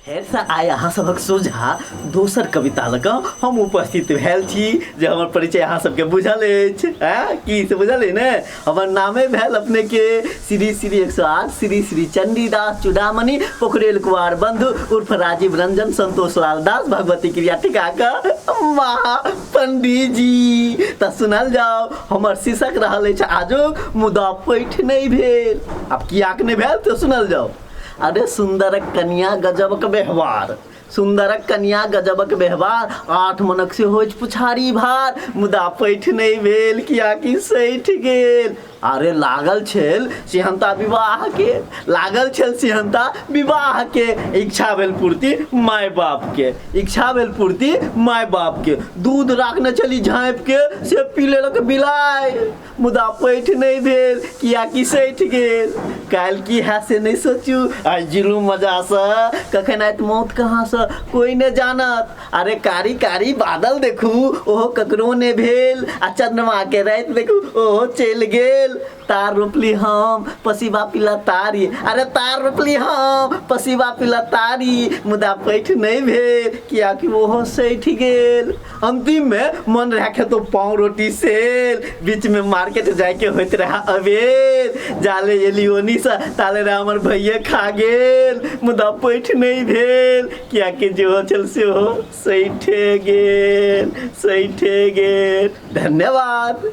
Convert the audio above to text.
फेर से आइ अहाँ सबक सोझा दोसर कविता लऽ कऽ हम उपस्थित भेल छी जे हमर परिचय अहाँ सबके बुझल अछि। की से बुझल अइ ने? हमर नामे भेल अपने के श्री श्री 108 श्री श्री चंडीदास चूड़ामणि पोखरेल कुमार बंधु उर्फ राजीव रंजन संतोष लाल दास भगवती क्रिया टीकाकर महा पंडित जी। तऽ सुनल जाओ हमर शीर्षक रहल अछि आजुक मुदा पैठ नहि भेल। आब कियाक नहि भेल तऽ सुनल जाओ। अरे सुंदरक कन्या गजबक व्यवहार, सुंदरक कन्या गजबक व्यवहार, 8 मनक से होइछ पुछारी भार, मुदा पैठ नहि भेल कियाकि सठि गेल। अरे लागल छल सिहंता विवाह के, लागल छल सिहंता विवाह के, इच्छा भेल पूर्ति माय बाप के, इच्छा भेल पूर्ति माय बाप के, दूध राखने चली झाँपि के से पी लेलक बिलाइ, मुदा पैठ नहीं भेल कियाकि सठि गेल। काल्हि की है से नहीं सोचू, आज जिलू मजा से, कखन आयत मौत कहाँ से कोई नहीं जानत। अरे कारी कारी बादल देखू ओहो ककरो नहीं भेल, आ चंद्रमा के रात देखू ओहो चलि गेल। तार रोपली हम पसीबा पिला तारी, अरे तार रोपली हम पसीबा पिला तारी, मुदा पैठ नहीं भेल कियाकि ओहो सठि गेल। अंतिम में मन रखे तो पाँव रोटी सेल, बीच में मार्केट जाके होइत रहा अबेर, जाले एली ओनी से ताले रे हमर भैया खा गेल, मुदा पैठ नहीं भेल कियाकि जो चल से हो सठे गेल, सठे गेल। धन्यवाद।